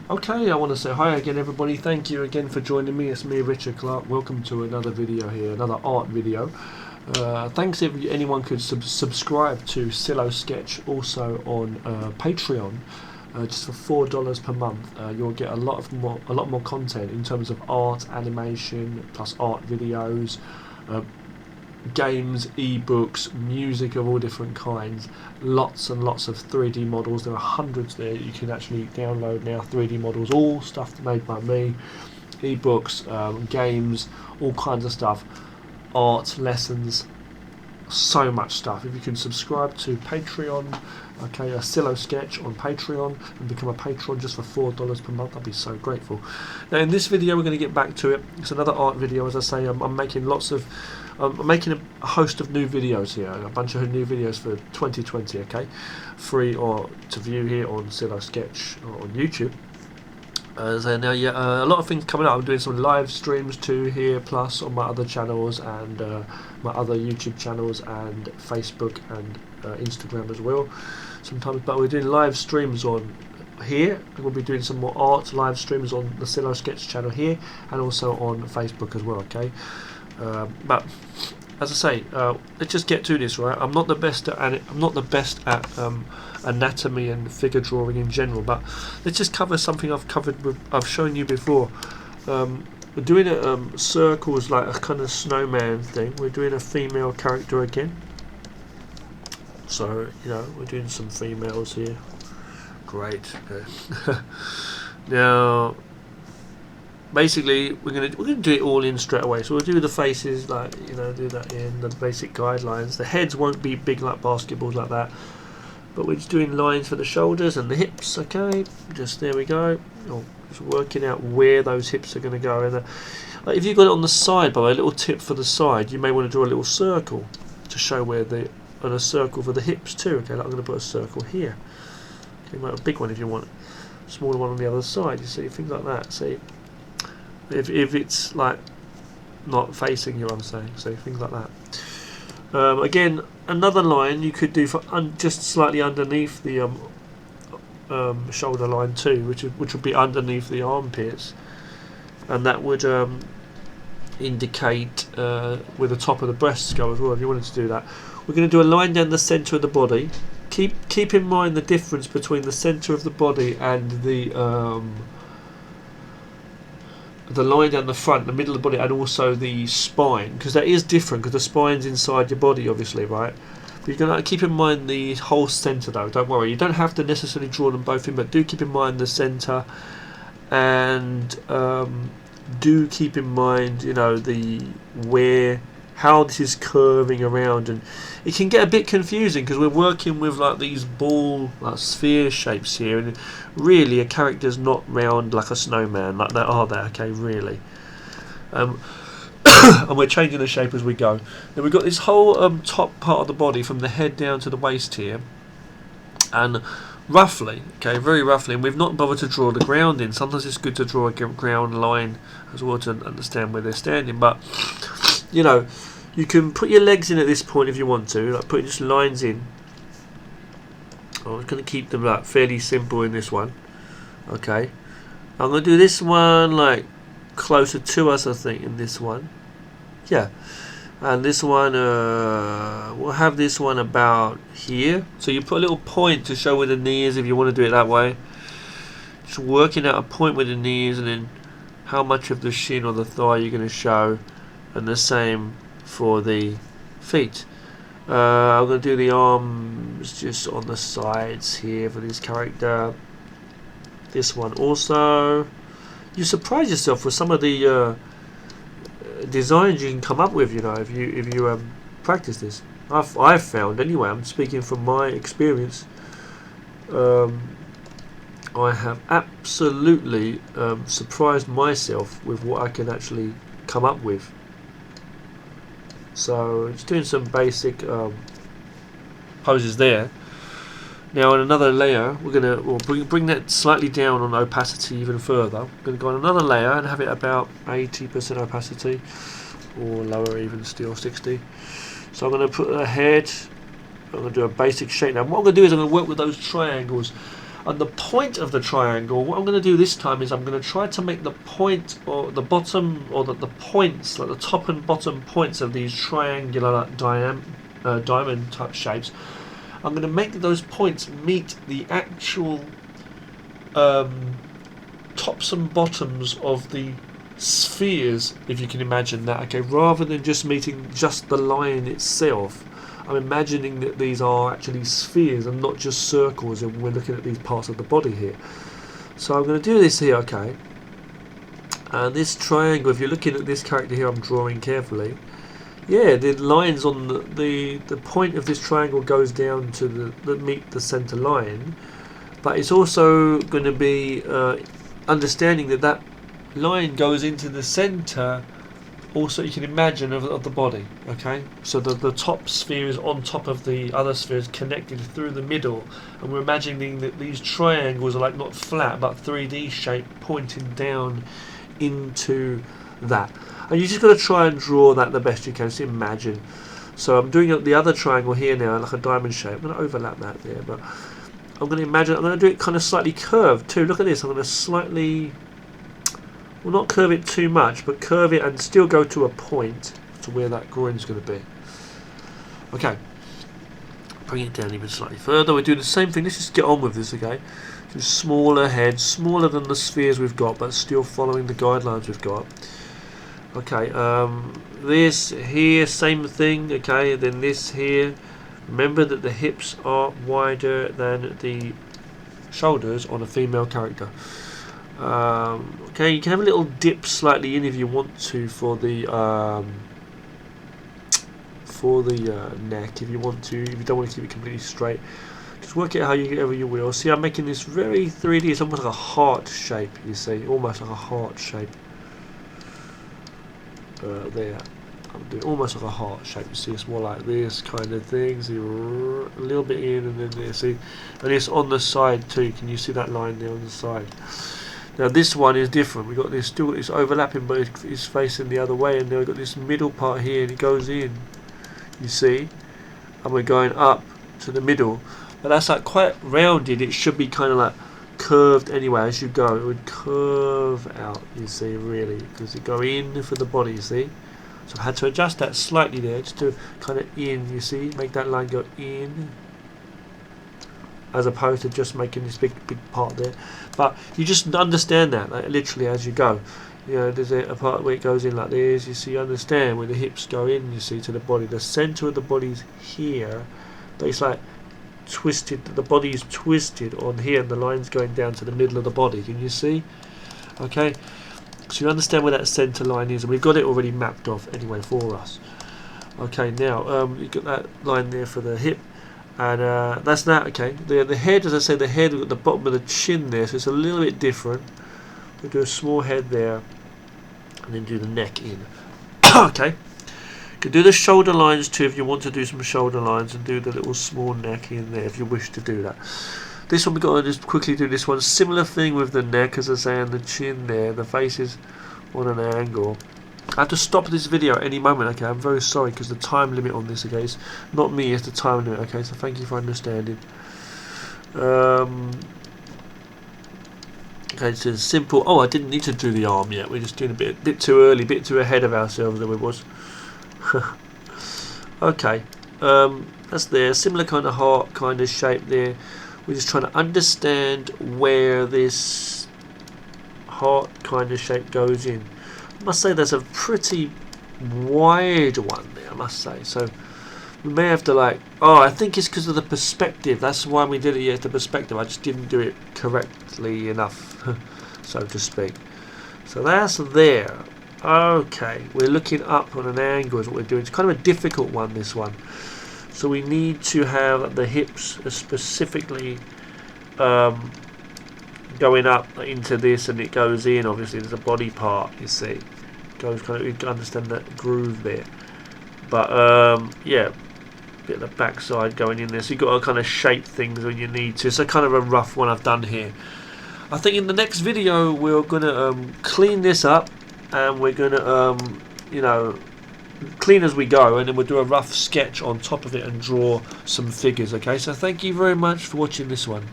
Okay, I want to say hi again, everybody. Thank you again for joining me. It's me, Richard Clark. Welcome to another video here, another art video. Thanks if anyone could subscribe to Silo Sketch also on Patreon. Just for $4 per month, you'll get a lot more content in terms of art, animation, plus art videos, games, ebooks, music of all different kinds, lots and lots of 3D models. There are hundreds there you can actually download now, 3D models, all stuff made by me, ebooks, games, all kinds of stuff, art, lessons, so much stuff. If you can subscribe to Patreon, okay, a Silo Sketch on Patreon, and become a patron just for $4 per month, I'd be so grateful. Now in this video we're going to get back to it. It's another art video. As I say, I'm making I'm making a host of new videos here, a bunch of new videos for 2020, okay, free or to view here on Silo Sketch or on YouTube. So now, a lot of things coming up. I'm doing some live streams too here, plus on my other channels and my other YouTube channels and Facebook and Instagram as well sometimes. But we're doing live streams on here, and we'll be doing some more art live streams on the Silo Sketch channel here and also on Facebook as well, okay. But as I say, let's just get to this, right? I'm not the best at anatomy and figure drawing in general, but let's just cover something I've shown you before. We're doing circles, like a kind of snowman thing. We're doing a female character again, so we're doing some females here. Great. Now basically we're gonna do it all in straight away. So we'll do the faces, like do that in the basic guidelines. The heads won't be big like basketballs like that, but we're just doing lines for the shoulders and the hips. Okay, just there we go. Just working out where those hips are going to go. And like if you've got it on the side, by the way, a little tip for the side, you may want to draw a little circle to show where and a circle for the hips too. Okay, like I'm going to put a circle here. Okay, you might have a big one if you want, a smaller one on the other side. You see, things like that. See, if it's like not facing you, I'm saying, so things like that. Again, another line you could do for just slightly underneath the shoulder line too, which would be underneath the armpits, and that would indicate where the top of the breasts go as well. If you wanted to do that, we're going to do a line down the centre of the body. Keep in mind the difference between the centre of the body and the line down the front, the middle of the body, and also the spine, because that is different, because the spine's inside your body, obviously, right? But you're going to keep in mind the whole centre, though. Don't worry, you don't have to necessarily draw them both in, but do keep in mind the centre, and do keep in mind, how this is curving around, and it can get a bit confusing because we're working with like these ball, like sphere shapes here, and really a character's not round like a snowman like that, are they? Okay, really. And we're changing the shape as we go. Then we've got this whole top part of the body from the head down to the waist here, and roughly, okay, very roughly, and we've not bothered to draw the ground in. Sometimes it's good to draw a ground line as well to understand where they're standing, but you can put your legs in at this point if you want to, like putting just lines in. I'm going to keep them like fairly simple in this one. Okay, I'm going to do this one like closer to us, I think, in this one. Yeah, and this one we'll have this one about here. So you put a little point to show where the knee is if you want to do it that way. Just working out a point with the knees, and then how much of the shin or the thigh you're going to show, and the same for the feet. I'm going to do the arms just on the sides here for this character. This one also. You surprise yourself with some of the designs you can come up with, if you practice this. I've found, anyway, I'm speaking from my experience, I have absolutely surprised myself with what I can actually come up with. So just doing some basic poses there. Now on another layer, we'll bring that slightly down on opacity even further. We're going to go on another layer and have it about 80% opacity, or lower even still, 60. So I'm going to put a head. I'm going to do a basic shape. Now what I'm going to do is I'm going to work with those triangles. And the point of the triangle, what I'm going to do this time is I'm going to try to make the point, or the bottom, or the points, like the top and bottom points of these triangular diamond type shapes. I'm going to make those points meet the actual tops and bottoms of the spheres, if you can imagine that, okay, rather than just meeting just the line itself. I'm imagining that these are actually spheres and not just circles, and we're looking at these parts of the body here. So I'm going to do this here, okay, and this triangle, if you're looking at this character here I'm drawing carefully, yeah, the lines on the point of this triangle goes down to meet the center line, but it's also going to be understanding that line goes into the center also, you can imagine, of the body, okay? So the top sphere is on top of the other spheres connected through the middle, and we're imagining that these triangles are like not flat but 3D shape pointing down into that. And you just got to try and draw that the best you can, so imagine. So I'm doing the other triangle here now, like a diamond shape. I'm going to overlap that there, but I'm going to imagine, I'm going to do it kind of slightly curved too. Look at this, I'm going to slightly, well, not curve it too much, but curve it and still go to a point to where that groin is going to be. Okay, bring it down even slightly further. We're doing the same thing. Let's just get on with this, okay? Just smaller head, smaller than the spheres we've got, but still following the guidelines we've got. Okay, this here, same thing, okay, then this here. Remember that the hips are wider than the shoulders on a female character. Okay, you can have a little dip slightly in if you want to for the neck, if you want to. If you don't want to keep it completely straight, just work it however you will. See, I'm making this very 3D. It's almost like a heart shape. You see, almost like a heart shape. There, I'm doing almost like a heart shape. You see, it's more like this kind of thing. See, a little bit in and then there. See, and it's on the side too. Can you see that line there on the side? Now this one is different. We've got this, still it's overlapping, but it's facing the other way, and then we've got this middle part here, and it goes in. You see, and we're going up to the middle, but that's like quite rounded. It should be kind of like curved anyway as you go. It would curve out, you see, really, because it go in for the body, you see. So I had to adjust that slightly there, just to kind of in, you see, make that line go in, as opposed to just making this big part there. But you just understand that, like, literally as you go. You know, there's a part where it goes in like this, you see, you understand where the hips go in, you see, to the body. The center of the body's here, but it's like twisted, the body is twisted on here, and the line's going down to the middle of the body. Can you see? Okay, so you understand where that center line is, and we've got it already mapped off anyway for us. Okay, now you've got that line there for the hip, and that's that. Okay, the head, as I say, the head at the bottom of the chin there, so it's a little bit different. We'll do a small head there, and then do the neck in. Okay. You can do the shoulder lines too if you want to do some shoulder lines, and do the little small neck in there if you wish to do that. This one we've got to just quickly do this one. Similar thing with the neck, as I say, and the chin there. The face is on an angle. I have to stop this video at any moment, okay? I'm very sorry because the time limit on this, okay? It's not me, it's the time limit, okay? So thank you for understanding. Okay, so simple. Oh, I didn't need to do the arm yet. We're just doing a bit too early, a bit too ahead of ourselves than we was. Okay, that's there. Similar kind of heart kind of shape there. We're just trying to understand where this heart kind of shape goes in. I must say there's a pretty wide one there, I must say. So we may have to like, oh, I think it's because of the perspective. That's why we did it at the perspective. I just didn't do it correctly enough, so to speak. So that's there. Okay, we're looking up on an angle is what we're doing. It's kind of a difficult one, this one. So we need to have the hips specifically going up into this, and it goes in. Obviously, there's a body part. You see, it goes kind of. You can understand that groove there. But yeah, bit of the backside going in there. So you've got to kind of shape things when you need to. So kind of a rough one I've done here. I think in the next video we're gonna clean this up. And we're going to, you know, clean as we go, and then we'll do a rough sketch on top of it and draw some figures, okay? So thank you very much for watching this one.